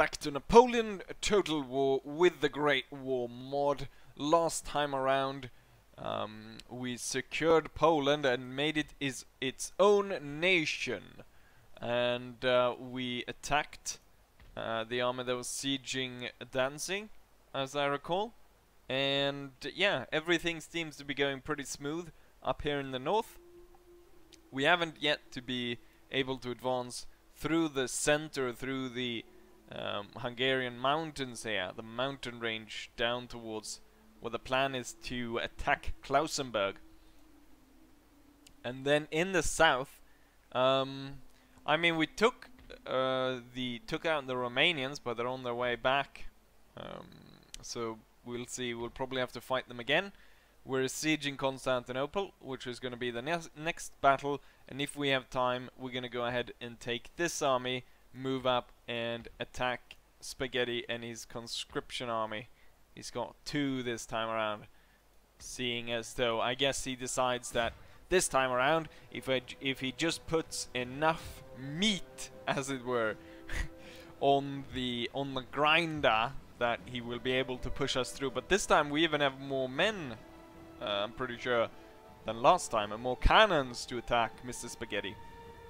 back to Napoleon Total War with the Great War mod. Last time around, we secured Poland and made it its own nation. And we attacked the army that was sieging Danzig, as I recall. And yeah, everything seems to be going pretty smooth up here in the north. We haven't yet to be able to advance through the center, through the Hungarian mountains here, the mountain range down towards where the plan is to attack Klausenberg. And then in the south, I mean, we took out the Romanians, but they're on their way back. So we'll see. We'll probably have to fight them again. We're sieging Constantinople, which is going to be the next battle, and if we have time, we're going to go ahead and take this army, move up, and attack Spaghetti and his conscription army. He's got 2 this time around, seeing as though, I guess he decides that this time around, if he just puts enough meat, as it were, on the grinder, that he will be able to push us through. But this time we even have more men, I'm pretty sure, than last time, and more cannons to attack Mr. Spaghetti.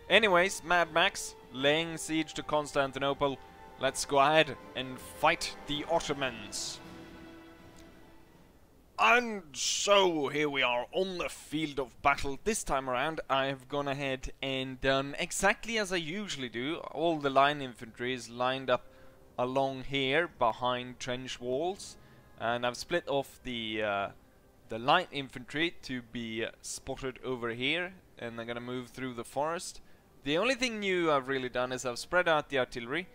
Anyways, Mad Max laying siege to Constantinople. Let's go ahead and fight the Ottomans. And so here we are on the field of battle. This time around I have gone ahead and done exactly as I usually do. All the line infantry is lined up along here behind trench walls, and I've split off the light infantry to be spotted over here, and they're gonna move through the forest. The only thing new I've really done is I've spread out the artillery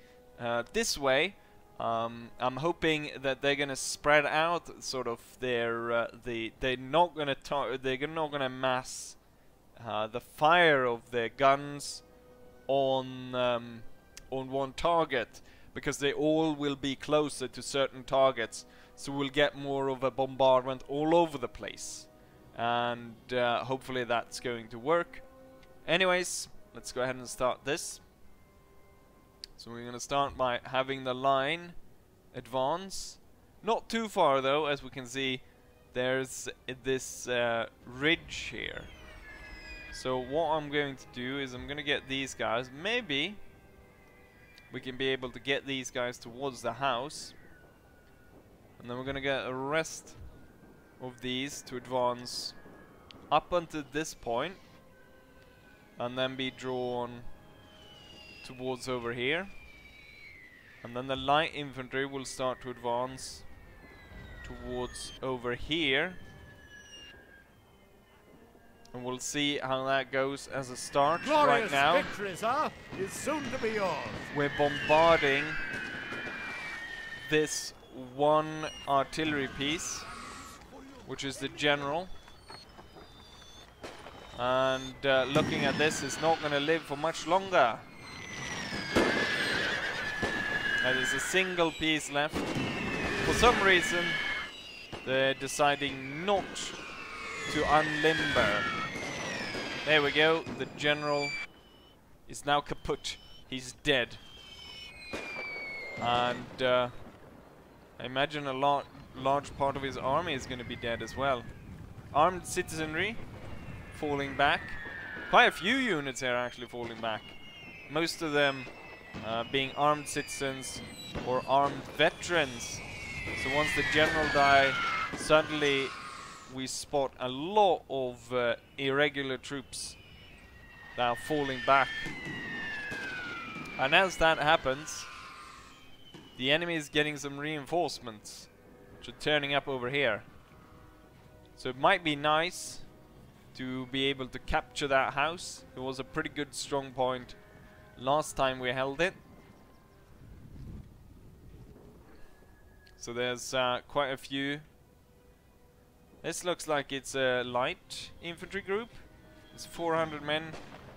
this way. I'm hoping that they're gonna spread out sort of their they're not gonna mass the fire of their guns on one target, because they all will be closer to certain targets. So we'll get more of a bombardment all over the place, and hopefully that's going to work. Anyways, let's go ahead and start this. So we're going to start by having the line advance. Not too far though, as we can see there's this ridge here. So what I'm going to do is I'm going to get these guys. Maybe we can be able to get these guys towards the house. And then we're going to get a rest of these to advance up until this point, and then be drawn towards over here. And then the light infantry will start to advance towards over here. And we'll see how that goes as a start. Glorious right now. Victory, sir, is soon to be yours. We're bombarding this one artillery piece, which is the general, and looking at this, is not going to live for much longer. There's a single piece left. For some reason they're deciding not to unlimber. There we go, the general is now kaput. He's dead. And I imagine a large part of his army is going to be dead as well. Armed citizenry falling back. Quite a few units here are actually falling back. Most of them being armed citizens or armed veterans. So once the general dies, suddenly we spot a lot of irregular troops that are falling back. And as that happens, the enemy is getting some reinforcements, which are turning up over here. So it might be nice to be able to capture that house. It was a pretty good strong point last time we held it. So there's quite a few. This looks like it's a light infantry group. It's 400 men,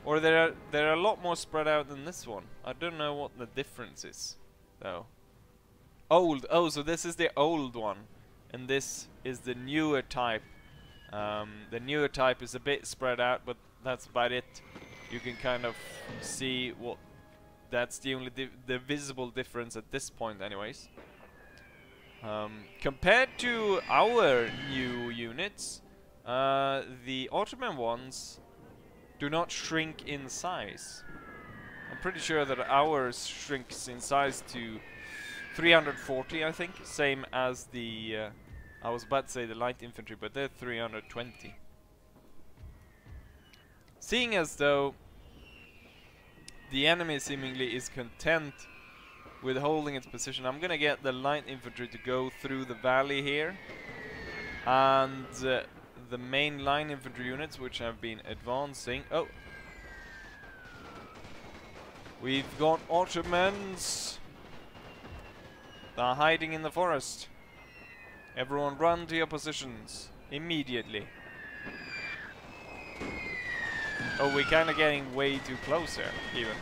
or they're a lot more spread out than this one. I don't know what the difference is, though. Old. Oh, so this is the old one, and this is the newer type. The newer type is a bit spread out, but that's about it. You can kind of see what That's the only the visible difference at this point, anyways. Compared to our new units, the Ottoman ones do not shrink in size. I'm pretty sure that ours shrinks in size to 340, I think, same as the I was about to say the light infantry, but they're 320. Seeing as though the enemy seemingly is content with holding its position, I'm gonna get the light infantry to go through the valley here, and the main line infantry units, which have been advancing. Oh, we've got Ottomans. They're hiding in the forest. Everyone run to your positions immediately. Oh, we're kind of getting way too close here, even.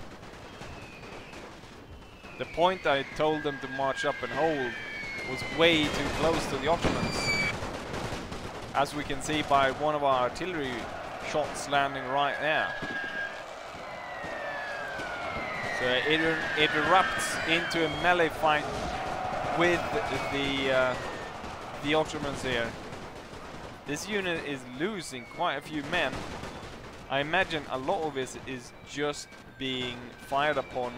The point I told them to march up and hold was way too close to the Ottomans. As we can see by one of our artillery shots landing right there. So it erupts into a melee fight with the Ottomans here. This unit is losing quite a few men. I imagine a lot of it is just being fired upon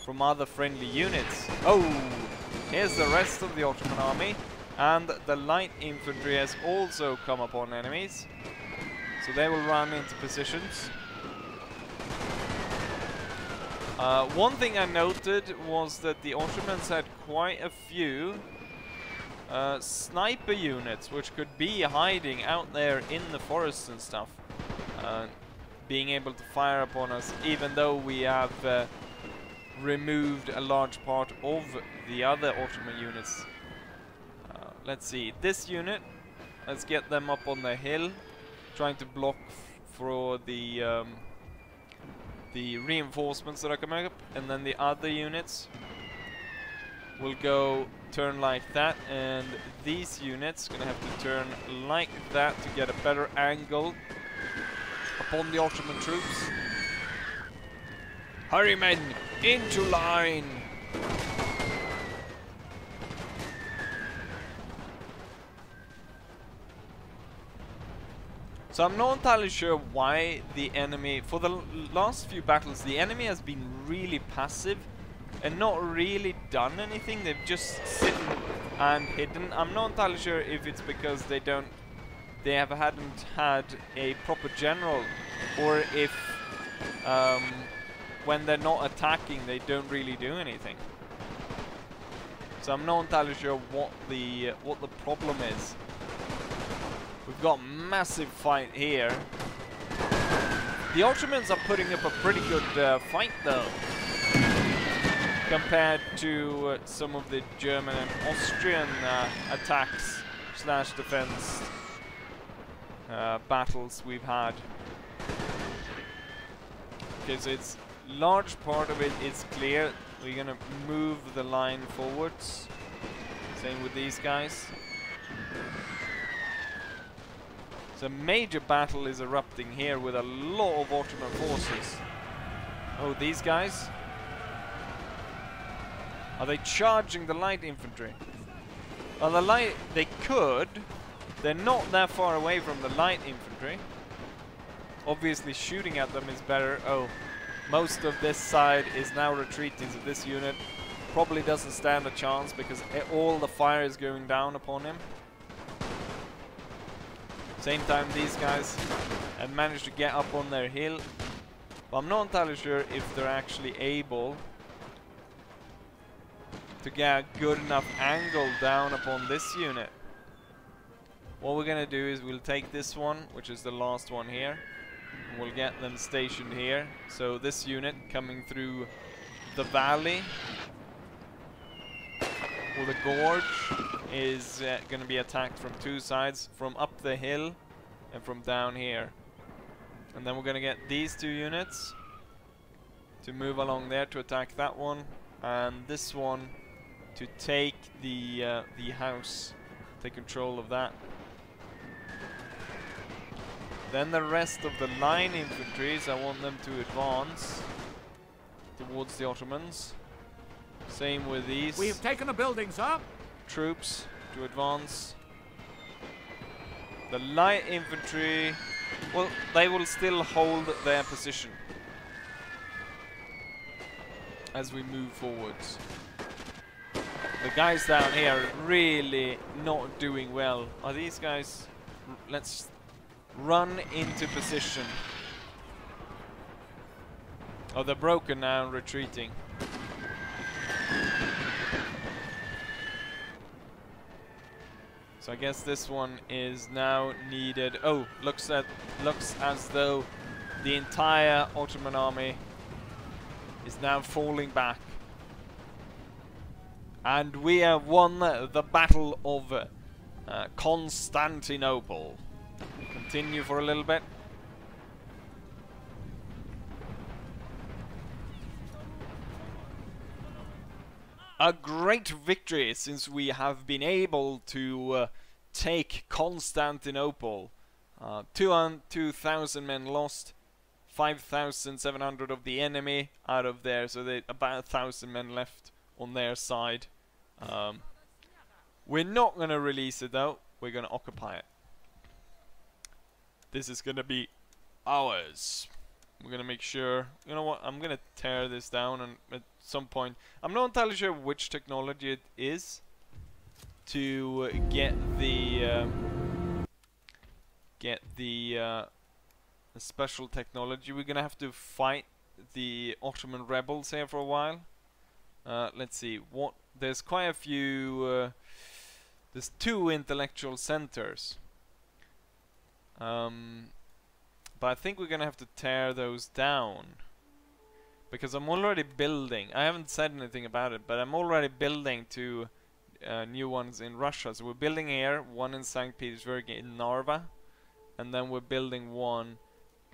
from other friendly units. Oh, here's the rest of the Ottoman army, and the light infantry has also come upon enemies, so they will run into positions. One thing I noted was that the Ottomans had quite a few sniper units, which could be hiding out there in the forests and stuff, being able to fire upon us, even though we have removed a large part of the other Ottoman units. Let's see, this unit, let's get them up on the hill, trying to block for the reinforcements that are coming up, and then the other units will go turn like that, and these units gonna have to turn like that to get a better angle upon the Ottoman troops. Hurry, men, into line! So I'm not entirely sure why the enemy, for the last few battles, the enemy has been really passive and not really done anything. They've just sitting and hidden. I'm not entirely sure if it's because hadn't had a proper general, or if when they're not attacking they don't really do anything. So I'm not entirely sure what the problem is. We've got a massive fight here. The Ottomans are putting up a pretty good fight though, compared to some of the German and Austrian attacks / defense battles we've had. Okay, so it's large part of it is clear. We're gonna move the line forwards. Same with these guys. So a major battle is erupting here with a lot of Ottoman forces. Oh, these guys? Are they charging the light infantry? Well, they could. They're not that far away from the light infantry. Obviously shooting at them is better. Oh, most of this side is now retreating, so this unit probably doesn't stand a chance because all the fire is going down upon him. Same time, these guys have managed to get up on their hill, but I'm not entirely sure if they're actually able to get a good enough angle down upon this unit. What we're gonna do is we'll take this one, which is the last one here, and we'll get them stationed here. So this unit coming through the valley or the gorge is going to be attacked from two sides, from up the hill and from down here. And then we're going to get these two units to move along there to attack that one, and this one to take the house, take control of that. Then the rest of the line infantries, I want them to advance towards the Ottomans. Same with these. We have taken a building, sir. Troops to advance. The light infantry, well, they will still hold their position as we move forwards. The guys down here are really not doing well. Are these guys... Let's run into position. Oh, they're broken now and retreating. So I guess this one is now needed. Oh, looks as though the entire Ottoman army is now falling back. And we have won the Battle of Constantinople. Continue for a little bit. A great victory, since we have been able to take Constantinople. 2,000 men lost, 5,700 of the enemy out of there, so they about 1,000 men left on their side. We're not going to release it though, we're going to occupy it. This is going to be ours. We're going to make sure, you know what, I'm going to tear this down, and at some point, I'm not entirely sure which technology it is to get the special technology. We're going to have to fight the Ottoman rebels here for a while. Let's see, what, there's quite a few, there's 2 intellectual centers. But I think we're gonna have to tear those down, because I'm already building. I haven't said anything about it, but I'm already building 2 new ones in Russia. So we're building here, one in St. Petersburg in Narva, and then we're building one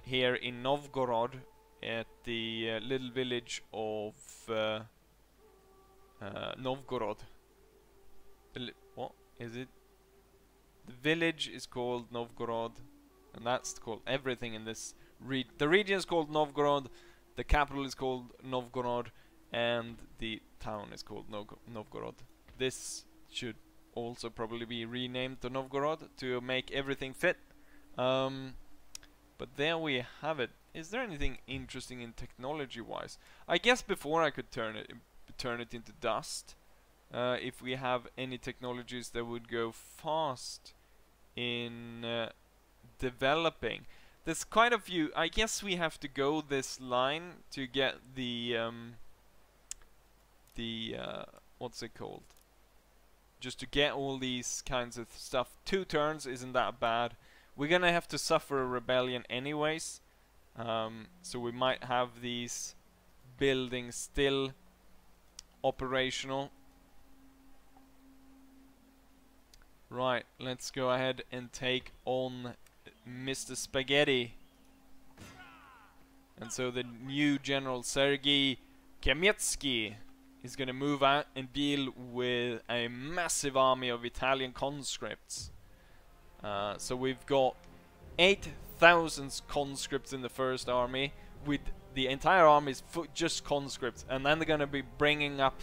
here in Novgorod at the little village of Novgorod. What is it? The village is called Novgorod. And that's called everything in this the region is called Novgorod, the capital is called Novgorod, and the town is called Novgorod. This should also probably be renamed to Novgorod to make everything fit. But there we have it. Is there anything interesting in technology wise? I guess before I could turn it into dust. If we have any technologies that would go fast in developing. There's quite a few. I guess we have to go this line to get the what's it called? Just to get all these kinds of stuff. 2 turns isn't that bad. We're gonna have to suffer a rebellion anyways, so we might have these buildings still operational. Right, let's go ahead and take on Mr. Spaghetti. And so the new General Sergei Khmelnytsky is going to move out and deal with a massive army of Italian conscripts. So we've got 8,000 conscripts in the first army, with the entire army is just conscripts, and then they're going to be bringing up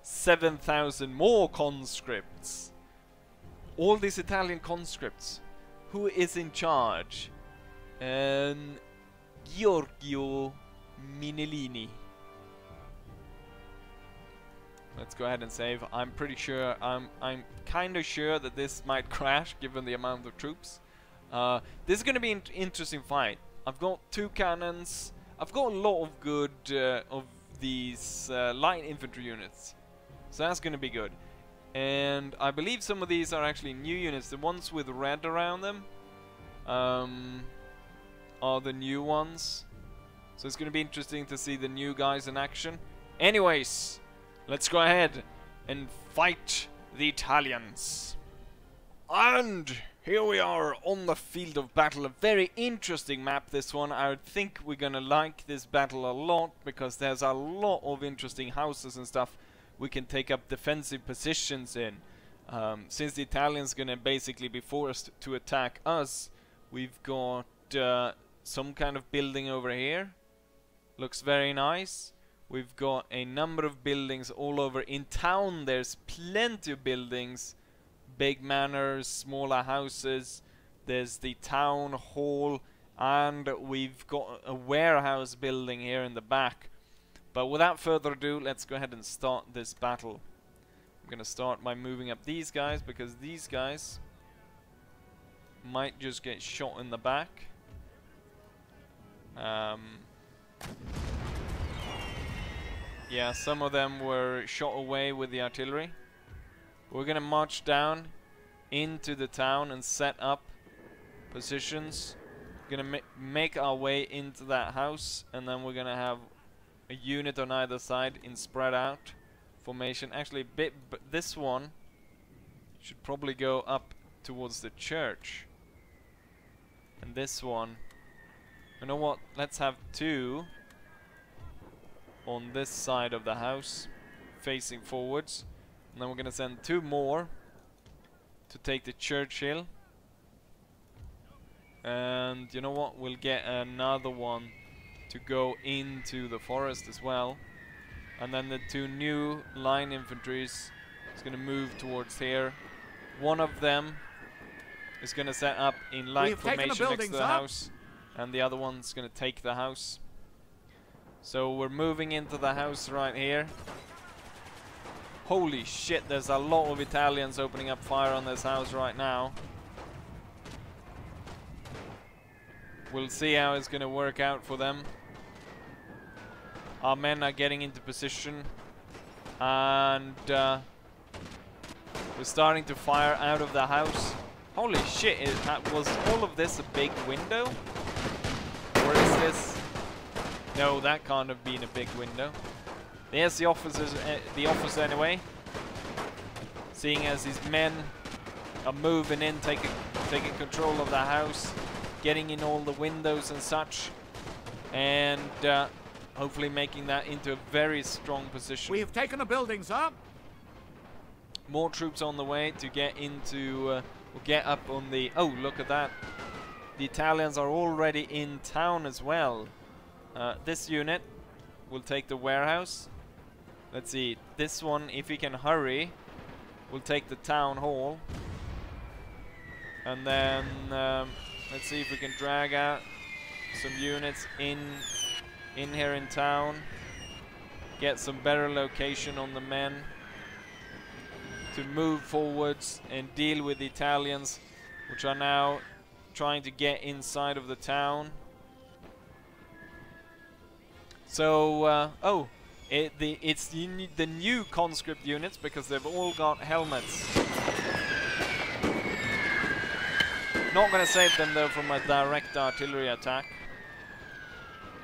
7,000 more conscripts. All these Italian conscripts. Who is in charge? Giorgio Minellini. Let's go ahead and save. I'm pretty sure, I'm kind of sure that this might crash given the amount of troops. This is going to be an interesting fight. I've got 2 cannons. I've got a lot of good of these light infantry units. So that's going to be good. And I believe some of these are actually new units. The ones with red around them are the new ones. So it's going to be interesting to see the new guys in action. Anyways, let's go ahead and fight the Italians. And here we are on the field of battle. A very interesting map, this one. I think we're going to like this battle a lot, because there's a lot of interesting houses and stuff we can take up defensive positions in. Since the Italians gonna basically be forced to attack us, we've got some kind of building over here. Looks very nice. We've got a number of buildings all over. In town there's plenty of buildings. Big manors, smaller houses. There's the town hall. And we've got a warehouse building here in the back. But without further ado, let's go ahead and start this battle. I'm going to start by moving up these guys, because these guys might just get shot in the back. Yeah, some of them were shot away with the artillery. We're gonna march down into the town and set up positions. Gonna make our way into that house, and then we're gonna have a unit on either side in spread out formation. Actually, this one should probably go up towards the church, and this one, you know what? Let's have two on this side of the house facing forwards, and then we're gonna send two more to take the Churchill, and you know what, we'll get another one to go into the forest as well, and then the two new line infantries is gonna move towards here. One of them is gonna set up in line formation next to the house, and the other one's gonna take the house. So we're moving into the house right here. Holy shit, there's a lot of Italians opening up fire on this house right now. We'll see how it's gonna work out for them. Our men are getting into position, and we're starting to fire out of the house. Holy shit, was all of this a big window? Or is this... No, that can't have been a big window. There's the officers, the officer anyway. Seeing as his men are moving in, taking control of the house, getting in all the windows and such, and hopefully making that into a very strong position. We have taken a building, sir. More troops on the way to get into, get up on the... Oh, look at that. The Italians are already in town as well. This unit will take the warehouse. Let's see, this one, if he can hurry, will take the town hall. And then let's see if we can drag out some units in here in town. Get some better location on the men to move forwards and deal with the Italians, which are now trying to get inside of the town. So, it's the new conscript units, because they've all got helmets. Not gonna save them though from a direct artillery attack.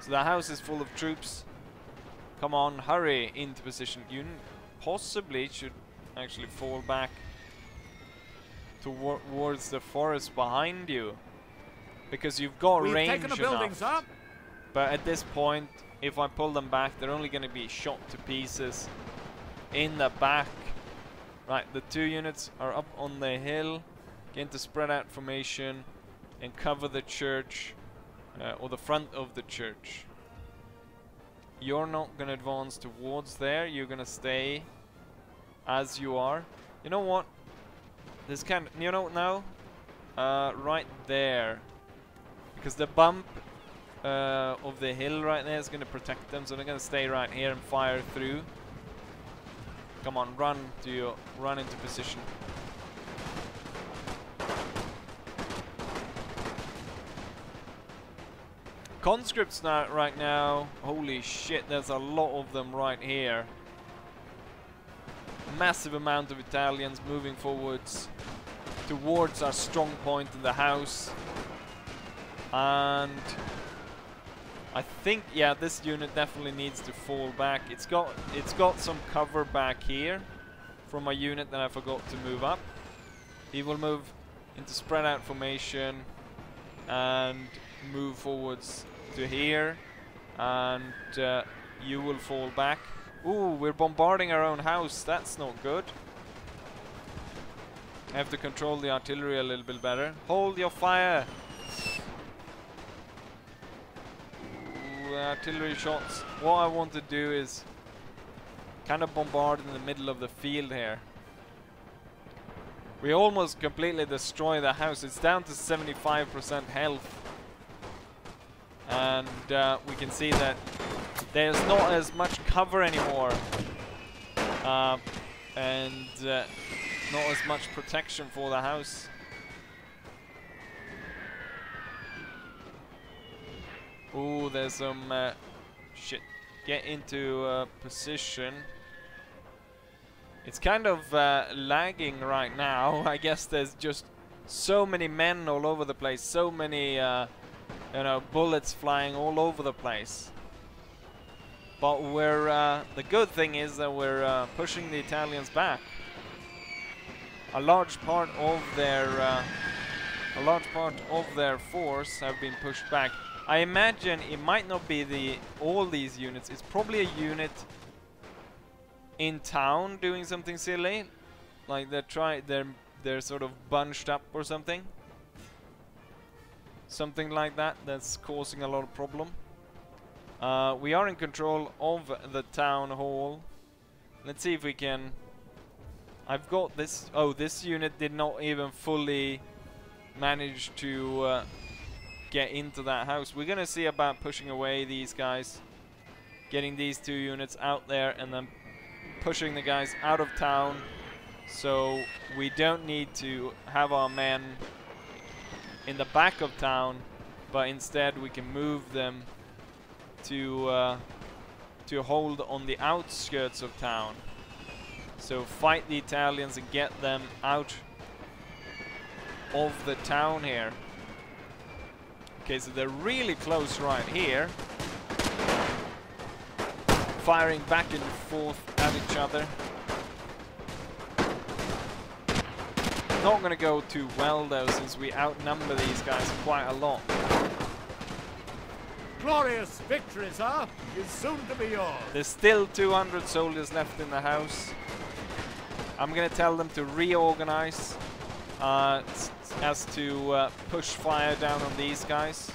So the house is full of troops. Come on, hurry into position. You possibly should actually fall back towards the forest behind you, because you've got range enough. But at this point, if I pull them back, they're only going to be shot to pieces in the back. Right, the two units are up on the hill. Get into spread out formation and cover the church, or the front of the church. You're not going to advance towards there. You're going to stay as you are. You know what? This can, you know, now, right there, because the bump of the hill right there is going to protect them, so they're going to stay right here and fire through. Come on, run into position. Conscripts right now, holy shit, there's a lot of them right here. Massive amount of Italians moving forwards towards our strong point in the house. And I think, yeah, this unit definitely needs to fall back. It's got some cover back here from a unit that I forgot to move up. He will move into spread out formation and move forwards to here, and you will fall back. Ooh, we're bombarding our own house. That's not good. I have to control the artillery a little bit better. Hold your fire. artillery shots. What I want to do is kind of bombard in the middle of the field here. We almost completely destroy the house. It's down to 75% health. And we can see that there's not as much cover anymore. And not as much protection for the house. Ooh, there's some shit. Get into position. It's kind of lagging right now. I guess there's just so many men all over the place. So many, you know, bullets flying all over the place. But we're the good thing is that we're pushing the Italians back. A large part of their force have been pushed back. I imagine it might not be all these units. It's probably a unit in town doing something silly, like they're sort of bunched up or something. Something like that. That's causing a lot of problem. We are in control of the town hall. Let's see if we can. I've got this. Oh, this unit did not even fully manage to get into that house. We're gonna see about pushing away these guys, getting these two units out there, and then pushing the guys out of town, so we don't need to have our men in the back of town, but instead we can move them to hold on the outskirts of town. So fight the Italians and get them out of the town here. Okay, so they're really close right here, firing back and forth at each other. Not gonna go too well though, since we outnumber these guys quite a lot. Glorious victory, sir, is soon to be yours. There's still 200 soldiers left in the house. I'm gonna tell them to reorganize as to push fire down on these guys.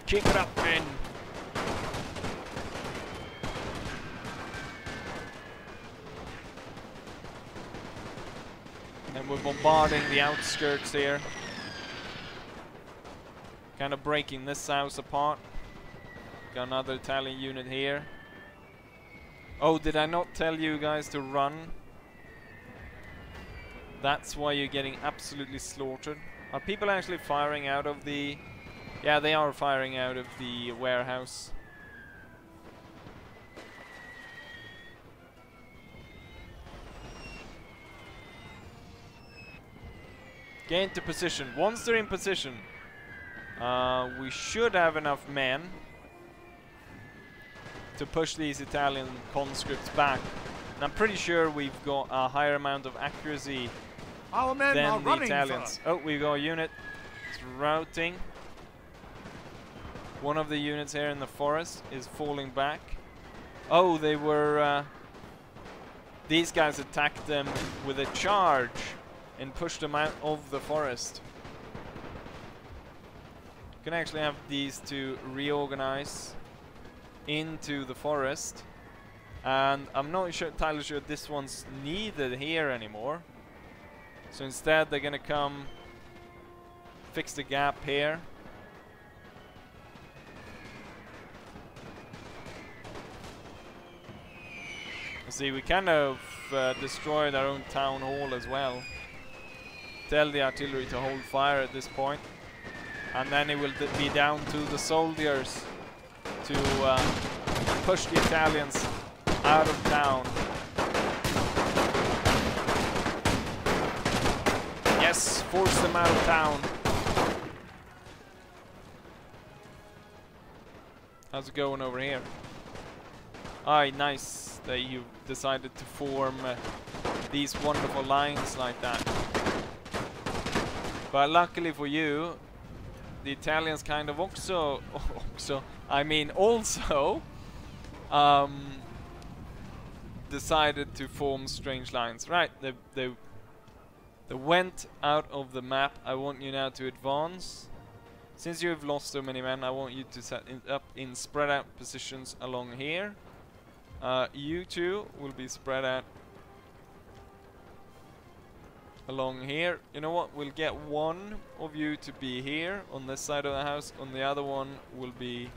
Keep it up, men. And we're bombarding the outskirts here. Kind of breaking this house apart. Got another Italian unit here. Oh, did I not tell you guys to run? That's why you're getting absolutely slaughtered. Are people actually firing out of the... Yeah, they are firing out of the warehouse. Get into position. Once they're in position, we should have enough men to push these Italian conscripts back. And I'm pretty sure we've got a higher amount of accuracy Our men are than the running, Italians. sir. Oh, we've got a unit. It's routing. One of the units here in the forest is falling back. Oh, they were... these guys attacked them with a charge and pushed them out of the forest. You can actually have these two reorganize into the forest. And I'm not entirely sure this one's needed here anymore. So instead they're gonna come fix the gap here. See, we kind of destroyed our own town hall as well. Tell the artillery to hold fire at this point. And then it will be down to the soldiers to push the Italians out of town. Yes, force them out of town. How's it going over here? Aye, nice that you decided to form these wonderful lines like that. But luckily for you, the Italians kind of also decided to form strange lines. Right, they went out of the map. I want you now to advance Since you've lost so many men, I want you to set up in spread out positions along here. You two will be spread out along here. You know what? We'll get one of you to be here on this side of the house. On the other one will be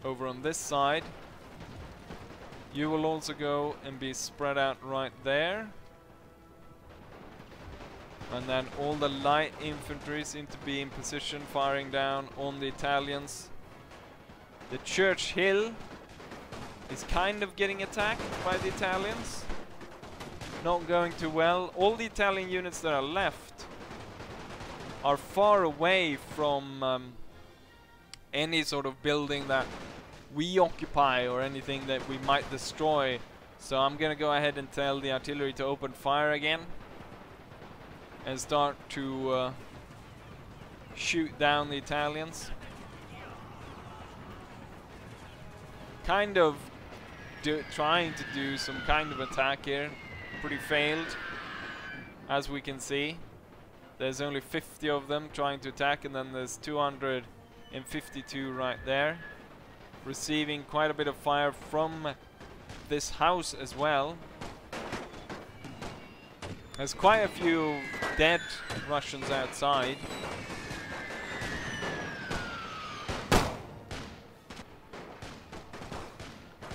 over on this side. You will also go and be spread out right there. And then all the light infantry seem to be in position, firing down on the Italians. The church hill is kind of getting attacked by the Italians. Not going too well. All the Italian units that are left are far away from any sort of building that we occupy or anything that we might destroy. So I'm gonna go ahead and tell the artillery to open fire again and start to shoot down the Italians. Kind of trying to do some kind of attack here. Pretty failed, as we can see. There's only 50 of them trying to attack, and then there's 252 right there. Receiving quite a bit of fire from this house as well. There's quite a few dead Russians outside.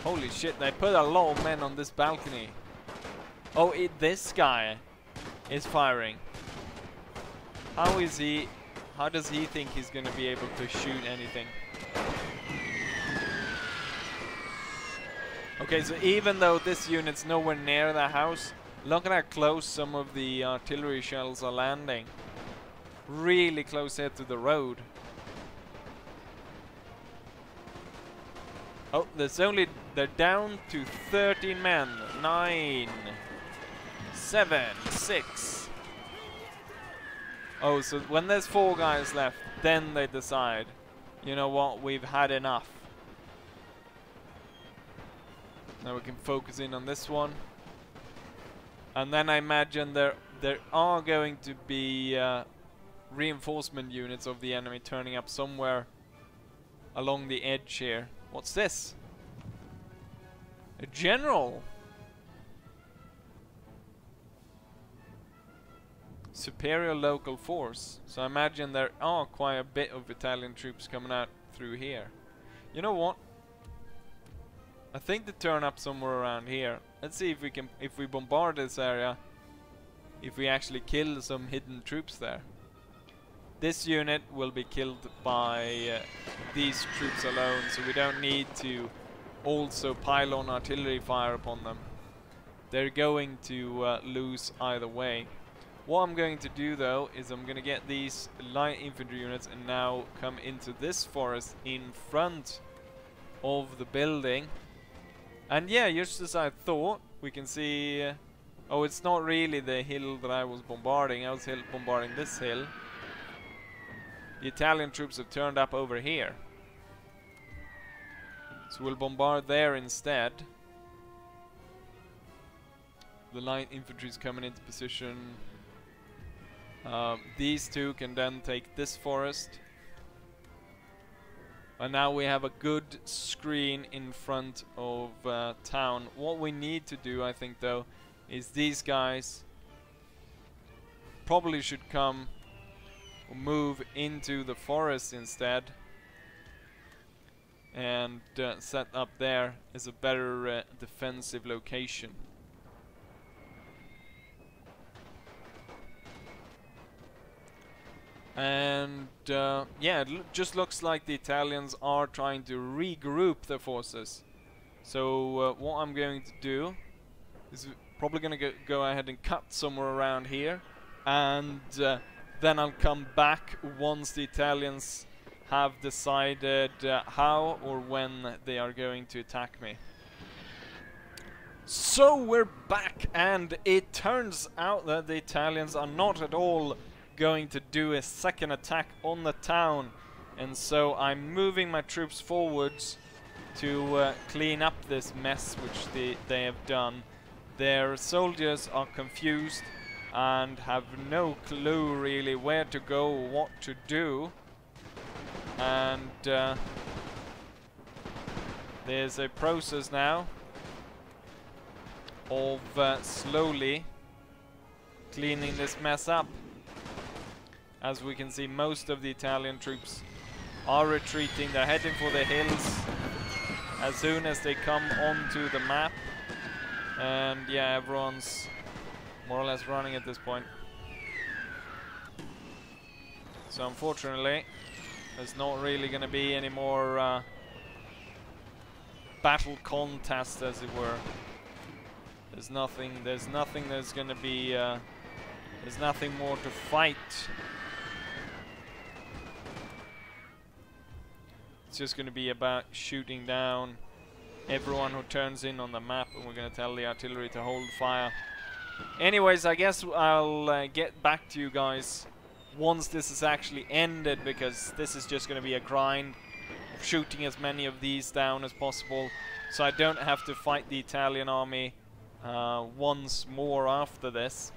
Holy shit, they put a lot of men on this balcony. Oh, this guy is firing. How does he think he's gonna be able to shoot anything? Okay, so even though this unit's nowhere near the house, look at how close some of the artillery shells are landing. Really close here to the road. Oh, they're down to 13 men. 9, 7, 6. Oh, so when there's 4 guys left, then they decide, you know what, we've had enough. Now we can focus in on this one. And then I imagine there are going to be reinforcement units of the enemy turning up somewhere along the edge here. What's this? A general. Superior local force. So I imagine there are quite a bit of Italian troops coming out through here. You know what? I think they turn up somewhere around here. Let's see if we bombard this area, if we actually kill some hidden troops there. This unit will be killed by these troops alone, so we don't need to also pile on artillery fire upon them. They're going to lose either way. What I'm going to do though is I'm going to get these light infantry units and now come into this forest in front of the building. And yeah, just as I thought, we can see... oh, it's not really the hill that I was bombarding. I was bombarding this hill. The Italian troops have turned up over here. So we'll bombard there instead. The light infantry is coming into position. These two can then take this forest. And now we have a good screen in front of town. What we need to do, I think though, is these guys probably should come or move into the forest instead. And set up there as a better defensive location. And yeah, it just looks like the Italians are trying to regroup their forces. So what I'm going to do is probably going to go ahead and cut somewhere around here, and then I'll come back once the Italians have decided how or when they are going to attack me. So we're back, and it turns out that the Italians are not at all going to do a second attack on the town, and so I'm moving my troops forwards to clean up this mess which they have done. Their soldiers are confused and have no clue really where to go or what to do. And there's a process now of slowly cleaning this mess up. As we can see, most of the Italian troops are retreating. They're heading for the hills as soon as they come onto the map. And yeah, everyone's more or less running at this point. So unfortunately, there's not really going to be any more battle contest, as it were. There's nothing that's going to be, there's nothing more to fight. It's just going to be about shooting down everyone who turns in on the map, and we're going to tell the artillery to hold fire. Anyways, I guess I'll get back to you guys once this is actually ended, because this is just going to be a grind of shooting as many of these down as possible, so I don't have to fight the Italian army once more after this.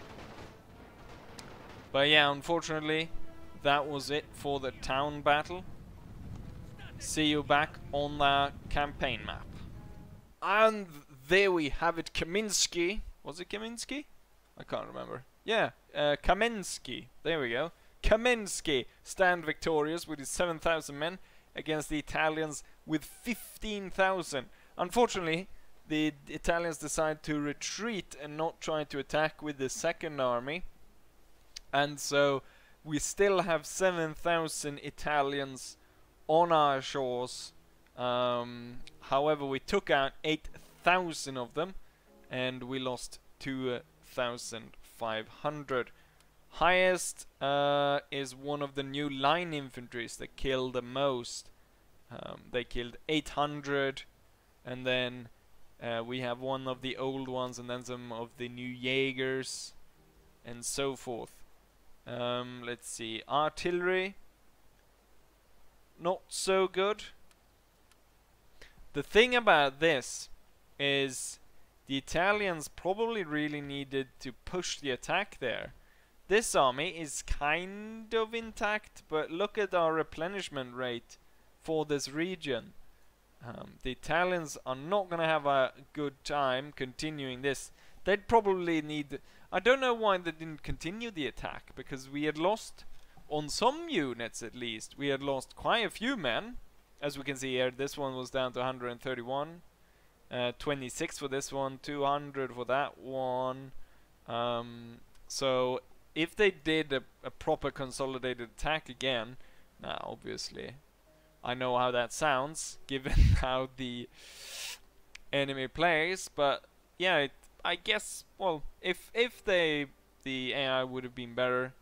But yeah, unfortunately, that was it for the town battle. See you back on the campaign map. And there we have it, Kaminsky. Was it Kaminsky? I can't remember. Yeah, Kamensky. There we go. Kamensky stand victorious with his 7,000 men against the Italians with 15,000. Unfortunately, the Italians decide to retreat and not try to attack with the second army. And so we still have 7,000 Italians on our shores. However, we took out 8,000 of them, and we lost 2,500. Highest is one of the new line infantries that killed the most. They killed 800, and then we have one of the old ones, and then some of the new Jaegers, and so forth. Let's see, artillery, not so good. The thing about this is the Italians probably really needed to push the attack there. This army is kind of intact, but look at our replenishment rate for this region. The Italians are not going to have a good time continuing this. They'd probably need... I don't know why they didn't continue the attack, because we had lost, on some units at least, we had lost quite a few men. As we can see here, this one was down to 131. 26 for this one, 200 for that one. So if they did a proper consolidated attack again, now obviously I know how that sounds given how the enemy plays, but yeah, I guess, well, if the AI would have been better,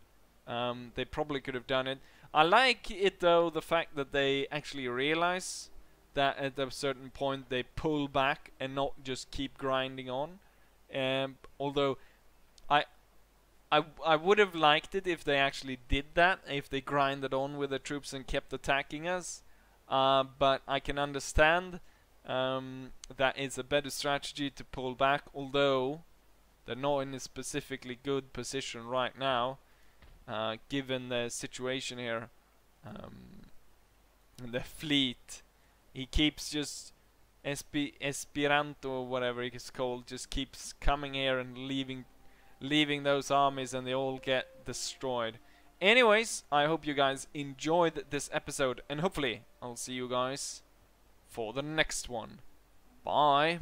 they probably could have done it. I like it though, the fact that they actually realize that at a certain point they pull back and not just keep grinding on. Although I would have liked it if they actually did that, if they grinded on with the troops and kept attacking us. But I can understand that it's a better strategy to pull back, although they're not in a specifically good position right now, given the situation here. The fleet, he keeps just Esperanto or whatever it's called, just keeps coming here and leaving those armies, and they all get destroyed. Anyways, I hope you guys enjoyed this episode, and hopefully I'll see you guys for the next one. Bye.